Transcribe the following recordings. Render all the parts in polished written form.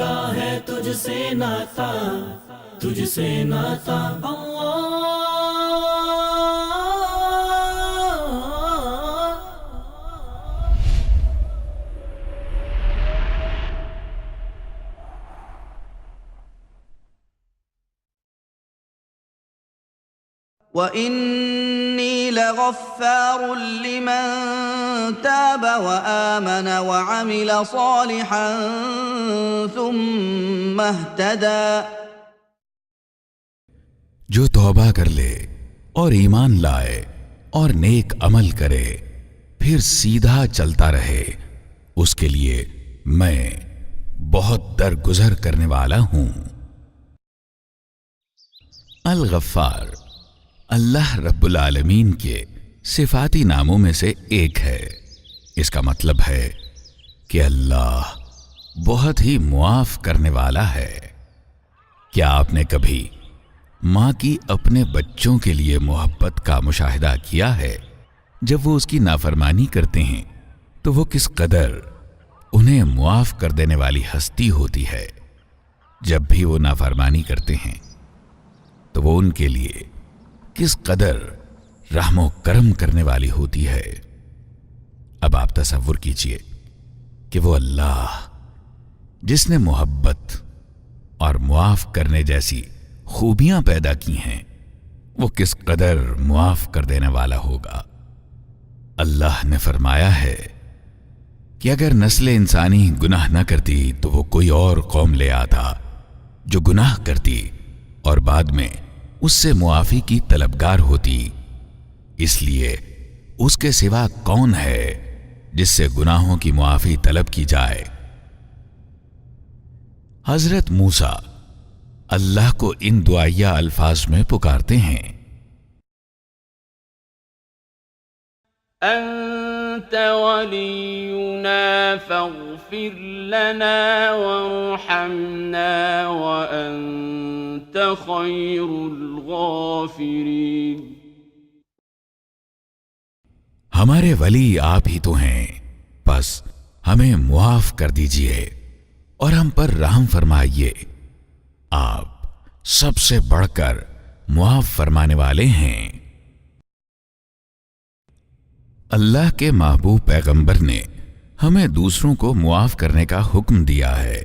کا ہے تجھ سے ناتا، تجھ سے ناتا وَإِنِّي لَغَفَّارٌ لِّمَن تَابَ وَآمَنَ وَعَمِلَ صَالِحًا ثُمَّ اهْتَدَىٰ۔ جو توبہ کر لے اور ایمان لائے اور نیک عمل کرے پھر سیدھا چلتا رہے، اس کے لیے میں بہت درگزر کرنے والا ہوں۔ الغفار اللہ رب العالمین کے صفاتی ناموں میں سے ایک ہے۔ اس کا مطلب ہے کہ اللہ بہت ہی معاف کرنے والا ہے۔ کیا آپ نے کبھی ماں کی اپنے بچوں کے لیے محبت کا مشاہدہ کیا ہے؟ جب وہ اس کی نافرمانی کرتے ہیں تو وہ کس قدر انہیں معاف کر دینے والی ہستی ہوتی ہے۔ جب بھی وہ نافرمانی کرتے ہیں تو وہ ان کے لیے کس قدر رحم و کرم کرنے والی ہوتی ہے۔ اب آپ تصور کیجئے کہ وہ اللہ جس نے محبت اور معاف کرنے جیسی خوبیاں پیدا کی ہیں، وہ کس قدر معاف کر دینے والا ہوگا۔ اللہ نے فرمایا ہے کہ اگر نسل انسانی گناہ نہ کرتی تو وہ کوئی اور قوم لے آتا جو گناہ کرتی اور بعد میں اس سے معافی کی طلبگار ہوتی، اس لیے اس کے سوا کون ہے جس سے گناہوں کی معافی طلب کی جائے۔ حضرت موسیٰ اللہ کو ان دعائیہ الفاظ میں پکارتے ہیں، أنت ولينا فاغفر لنا وارحمنا وأنت خير الغافرين۔ ہمارے ولی آپ ہی تو ہیں، بس ہمیں معاف کر دیجئے اور ہم پر رحم فرمائیے، آپ سب سے بڑھ کر معاف فرمانے والے ہیں۔ اللہ کے محبوب پیغمبر نے ہمیں دوسروں کو معاف کرنے کا حکم دیا ہے۔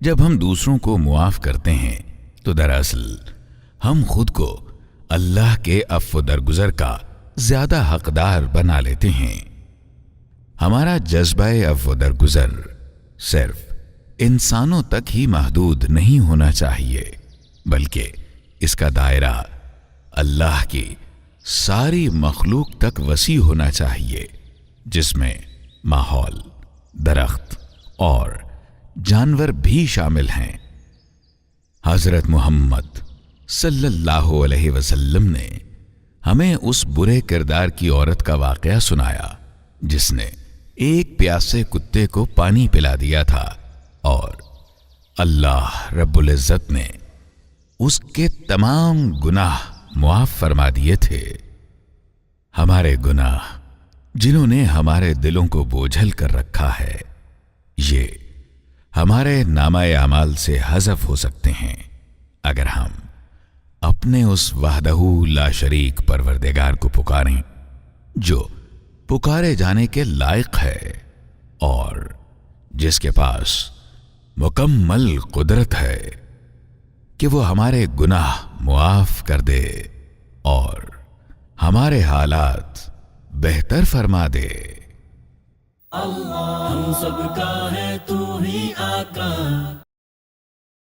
جب ہم دوسروں کو معاف کرتے ہیں تو دراصل ہم خود کو اللہ کے عفو درگزر کا زیادہ حقدار بنا لیتے ہیں۔ ہمارا جذبہ عفو درگزر صرف انسانوں تک ہی محدود نہیں ہونا چاہیے، بلکہ اس کا دائرہ اللہ کی ساری مخلوق تک وسیع ہونا چاہیے، جس میں ماحول، درخت اور جانور بھی شامل ہیں۔ حضرت محمد صلی اللہ علیہ وسلم نے ہمیں اس برے کردار کی عورت کا واقعہ سنایا جس نے ایک پیاسے کتے کو پانی پلا دیا تھا اور اللہ رب العزت نے اس کے تمام گناہ معاف فرما دیے تھے۔ ہمارے گناہ جنہوں نے ہمارے دلوں کو بوجھل کر رکھا ہے، یہ ہمارے نامہ اعمال سے حذف ہو سکتے ہیں اگر ہم اپنے اس وحدہ لا شریک پروردگار کو پکاریں جو پکارے جانے کے لائق ہے اور جس کے پاس مکمل قدرت ہے کہ وہ ہمارے گناہ معاف کر دے اور ہمارے حالات بہتر فرما دے۔ اللہ ہم سب کا ہے تو ہی آقا،